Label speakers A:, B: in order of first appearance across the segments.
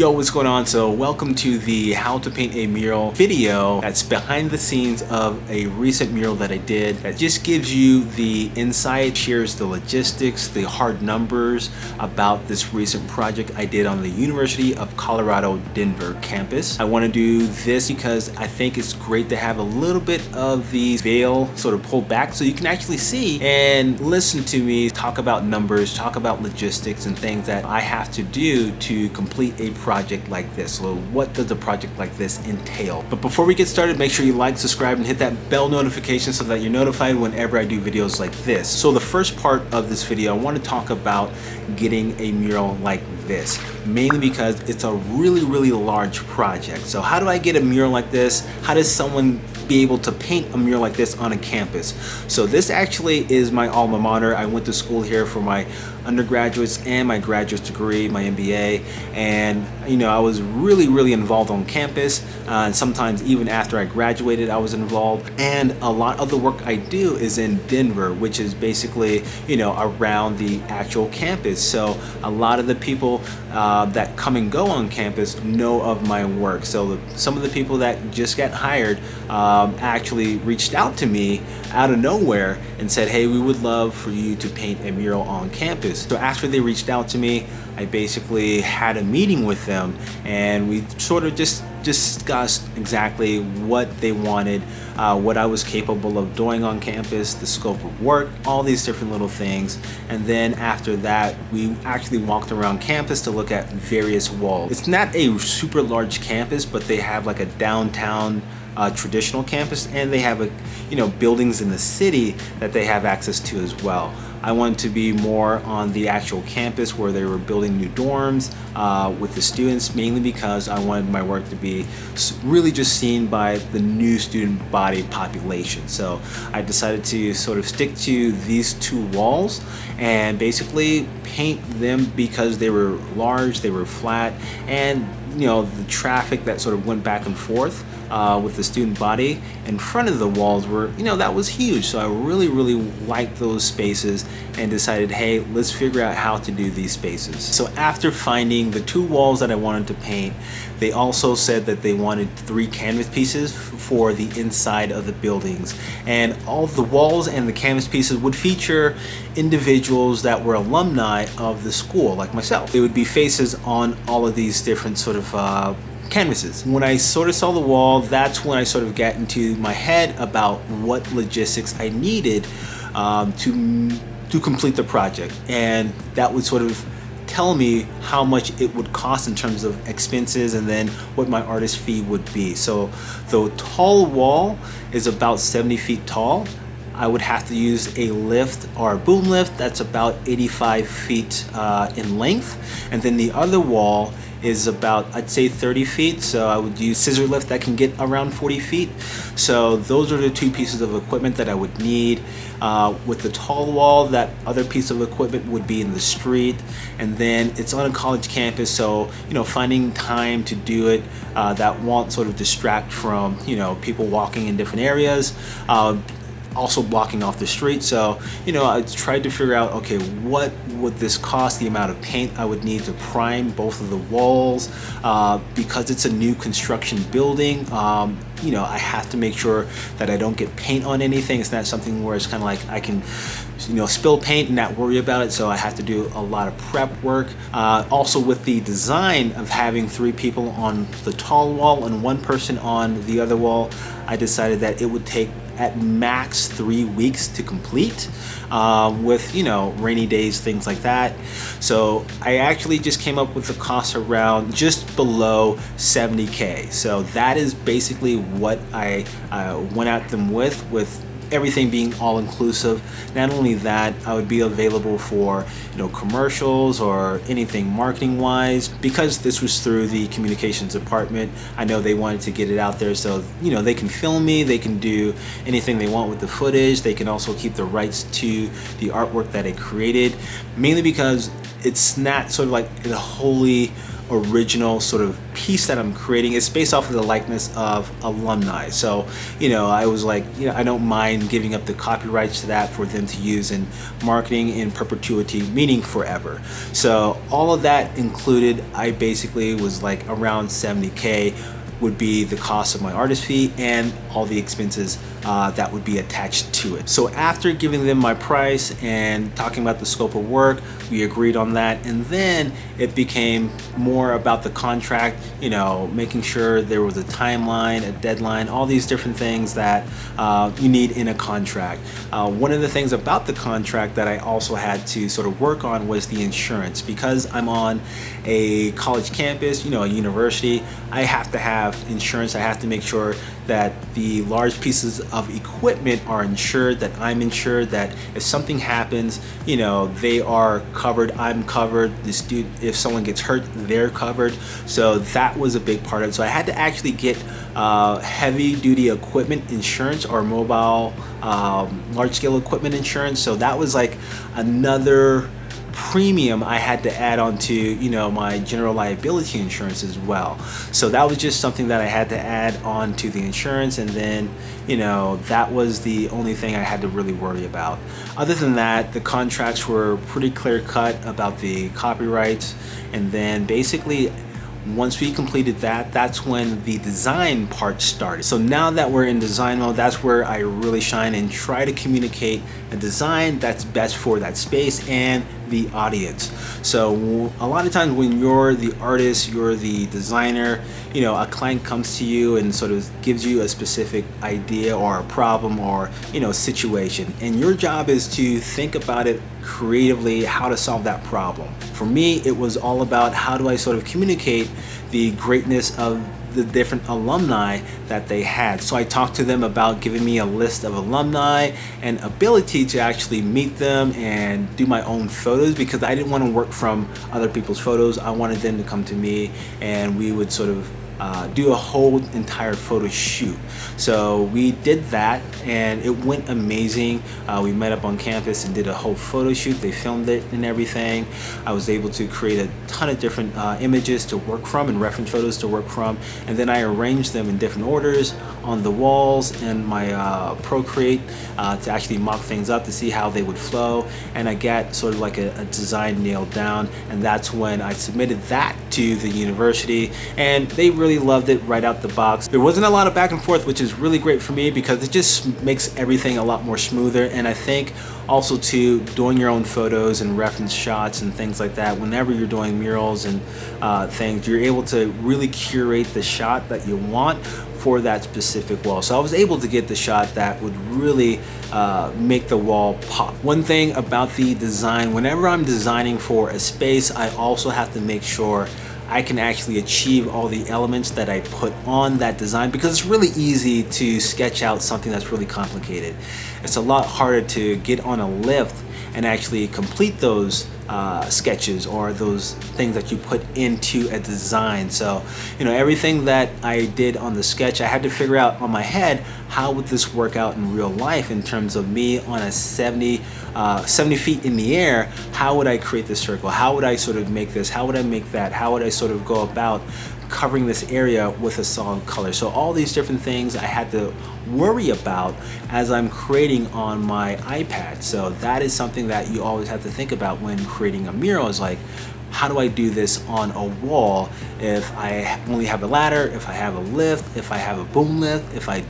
A: Yo, what's going on? So welcome to the how to paint a mural video that's behind the scenes of a recent mural that I did that just gives you the insight, shares the logistics, the hard numbers about this recent project I did on the University of Colorado Denver campus. I want to do this because I think it's great to have a little bit of the veil sort of pulled back so you can actually see and listen to me talk about numbers, talk about logistics and things that I have to do to complete a project like this. So what does a project like this entail? But before we get started, make sure you like, subscribe, and hit that bell notification so that you're notified whenever I do videos like this. So the first part of this video, I want to talk about getting a mural like this, mainly because it's a really large project. So how do I get a mural like this? How does someone be able to paint a mural like this on a campus? So this actually is my alma mater. I went to school here for my undergraduates and my graduate degree, my MBA, and I was really involved on campus, and sometimes even after I graduated I was involved. And a lot of the work I do is in Denver, which is basically around the actual campus. So a lot of the people that come and go on campus know of my work. So some of the people that just got hired actually reached out to me out of nowhere and said, hey, we would love for you to paint a mural on campus. So after they reached out to me, I basically had a meeting with them and we sort of just discussed exactly what they wanted, what I was capable of doing on campus, the scope of work, all these different little things. And then after that, we actually walked around campus to look at various walls. It's not a super large campus, but they have like a downtown traditional campus, and they have buildings in the city that they have access to as well. I wanted to be more on the actual campus where they were building new dorms with the students, mainly because I wanted my work to be really just seen by the new student body population. So I decided to sort of stick to these two walls and basically paint them because they were large, they were flat, and the traffic that sort of went back and forth with the student body in front of the walls were, that was huge. So I really liked those spaces and decided, hey, let's figure out how to do these spaces. So after finding the two walls that I wanted to paint, they also said that they wanted 3 canvas pieces for the inside of the buildings. And all of the walls and the canvas pieces would feature individuals that were alumni of the school, like myself. They would be faces on all of these different sort of canvases. When I sort of saw the wall, that's when I sort of got into my head about what logistics I needed to complete the project, and that would sort of tell me how much it would cost in terms of expenses and then what my artist fee would be. So the tall wall is about 70 feet tall. I would have to use a lift or a boom lift that's about 85 feet in length, and then the other wall is about, I'd say, 30 feet. So I would use scissor lift that can get around 40 feet. So those are the 2 pieces of equipment that I would need. With the tall wall, that other piece of equipment would be in the street, and then it's on a college campus, so finding time to do it that won't sort of distract from people walking in different areas, also blocking off the street. So I tried to figure out, okay, what would this cost, the amount of paint I would need to prime both of the walls, because it's a new construction building. I have to make sure that I don't get paint on anything. It's not something where it's kind of like I can spill paint and not worry about it. So I have to do a lot of prep work. Also with the design of having 3 people on the tall wall and 1 person on the other wall, I decided that it would take at max 3 weeks to complete, with rainy days, things like that. So I actually just came up with the cost around just below 70K. So that is basically what I went at them with everything being all inclusive. Not only that, I would be available for commercials or anything marketing wise. Because this was through the communications department, I know they wanted to get it out there, so they can film me, they can do anything they want with the footage. They can also keep the rights to the artwork that I created, mainly because it's not sort of like a wholly original sort of piece that I'm creating. It's based off of the likeness of alumni. So, I was like, I don't mind giving up the copyrights to that for them to use in marketing in perpetuity, meaning forever. So all of that included, I basically was like around 70K would be the cost of my artist fee and all the expenses that would be attached to it. So after giving them my price and talking about the scope of work, we agreed on that, and then it became more about the contract, making sure there was a timeline, a deadline, all these different things that you need in a contract. One of the things about the contract that I also had to sort of work on was the insurance. Because I'm on a college campus, a university, I have to have insurance. I have to make sure that the large pieces of equipment are insured, that I'm insured, that if something happens, they are covered, I'm covered. If someone gets hurt, they're covered. So that was a big part of it. So I had to actually get heavy duty equipment insurance, or mobile large scale equipment insurance. So that was like another premium I had to add on to my general liability insurance as well. So that was just something that I had to add on to the insurance, and then that was the only thing I had to really worry about. Other than that, the contracts were pretty clear cut about the copyrights, and then basically once we completed that, that's when the design part started. So now that we're in design mode, that's where I really shine and try to communicate a design that's best for that space and the audience. So a lot of times when you're the artist, you're the designer, a client comes to you and sort of gives you a specific idea or a problem or situation, and your job is to think about it creatively, how to solve that problem. For me, it was all about how do I sort of communicate the greatness of the different alumni that they had. So I talked to them about giving me a list of alumni and ability to actually meet them and do my own photos, because I didn't want to work from other people's photos. I wanted them to come to me and we would sort of do a whole entire photo shoot. So we did that and it went amazing. We met up on campus and did a whole photo shoot. They filmed it and everything. I was able to create a ton of different images to work from and reference photos to work from, and then I arranged them in different orders on the walls in my Procreate to actually mock things up to see how they would flow, and I got sort of like a design nailed down, and that's when I submitted that to the university, and they really loved it right out the box. There wasn't a lot of back and forth, which is really great for me because it just makes everything a lot more smoother. And I think also too, doing your own photos and reference shots and things like that, whenever you're doing murals and things, you're able to really curate the shot that you want for that specific wall. So I was able to get the shot that would really make the wall pop. One thing about the design, whenever I'm designing for a space, I also have to make sure I can actually achieve all the elements that I put on that design, because it's really easy to sketch out something that's really complicated. It's a lot harder to get on a lift and actually complete those sketches or those things that you put into a design. So, everything that I did on the sketch, I had to figure out on my head, how would this work out in real life in terms of me on a 70 feet in the air? How would I create this circle? How would I sort of make this? How would I make that? How would I sort of go about covering this area with a solid color? So all these different things I had to worry about as I'm creating on my iPad. So that is something that you always have to think about when creating a mural, is like, how do I do this on a wall if I only have a ladder, if I have a lift, if I have a boom lift, if I'm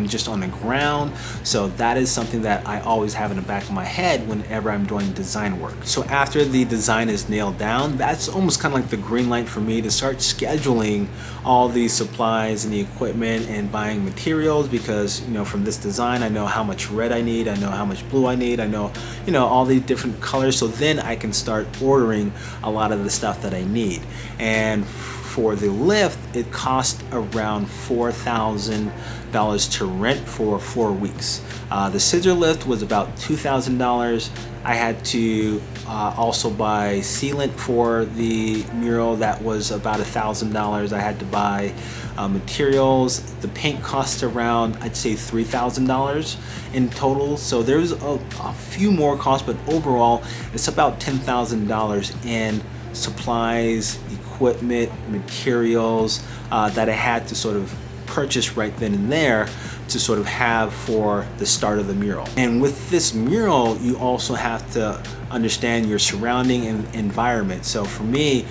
A: just on the ground? So that is something that I always have in the back of my head whenever I'm doing design work. So after the design is nailed down, that's almost kind of like the green light for me to start scheduling all the supplies and the equipment and buying materials, because from this design I know how much red I need, I know how much blue I need, I know all the different colors. So then I can start ordering a lot of the stuff that I need. And for the lift, it cost around $4,000 to rent for 4 weeks. The scissor lift was about $2,000. I had to also buy sealant for the mural. That was about $1,000. I had to buy materials. The paint cost around, I'd say, $3,000 in total. So there's a few more costs, but overall it's about $10,000 in supplies, equipment, materials that I had to sort of purchase right then and there to sort of have for the start of the mural. And with this mural, you also have to understand your surrounding environment. So for me,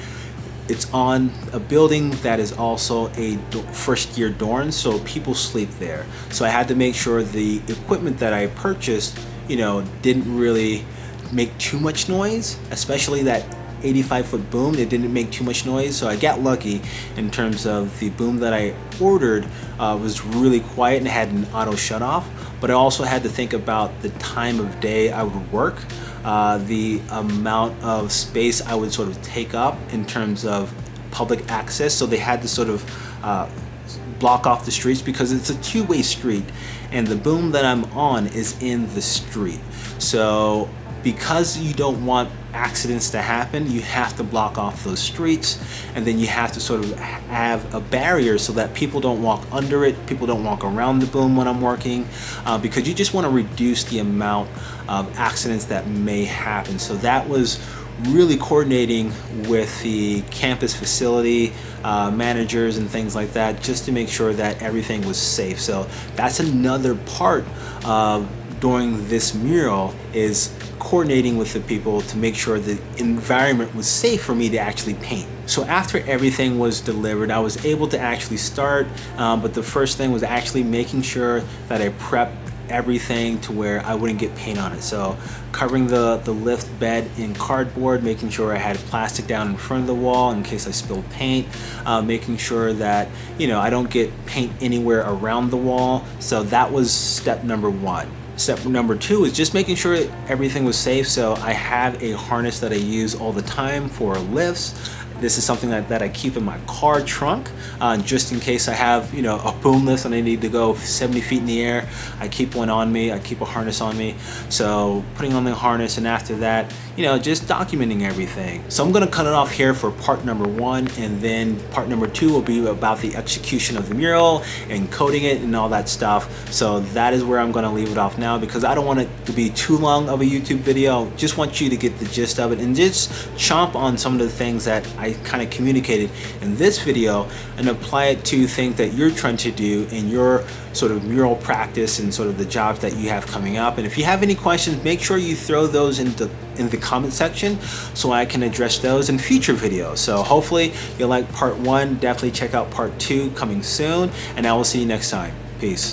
A: it's on a building that is also a first year dorm, so people sleep there. So I had to make sure the equipment that I purchased, you know, didn't really make too much noise, especially that 85-foot boom. It didn't make too much noise, so I got lucky in terms of the boom that I ordered was really quiet and had an auto shut off. But I also had to think about the time of day I would work, the amount of space I would sort of take up in terms of public access. So they had to sort of block off the streets because it's a two-way street and the boom that I'm on is in the street. So because you don't want accidents to happen, you have to block off those streets, and then you have to sort of have a barrier so that people don't walk under it, people don't walk around the boom when I'm working, because you just want to reduce the amount of accidents that may happen. So that was really coordinating with the campus facility managers and things like that, just to make sure that everything was safe. So that's another part of doing this mural, is coordinating with the people to make sure the environment was safe for me to actually paint. So after everything was delivered, I was able to actually start, but the first thing was actually making sure that I prepped everything to where I wouldn't get paint on it. So covering the lift bed in cardboard, making sure I had plastic down in front of the wall in case I spilled paint, making sure that, you know, I don't get paint anywhere around the wall. So that was step number one. Step number two is just making sure everything was safe. So I have a harness that I use all the time for lifts. This is something that I keep in my car trunk, just in case I have, you know, a boom lift and I need to go 70 feet in the air. I keep one on me, I keep a harness on me. So putting on the harness, and after that, you know, just documenting everything. So I'm gonna cut it off here for part number one, and then part number two will be about the execution of the mural and coding it and all that stuff. So that is where I'm gonna leave it off now, because I don't want it to be too long of a YouTube video. Just want you to get the gist of it and just chomp on some of the things that I kind of communicated in this video and apply it to things that you're trying to do in your sort of mural practice and sort of the jobs that you have coming up. And if you have any questions, make sure you throw those in the comment section so I can address those in future videos. So hopefully you'll like part one. Definitely check out part two coming soon, and I will see you next time. Peace.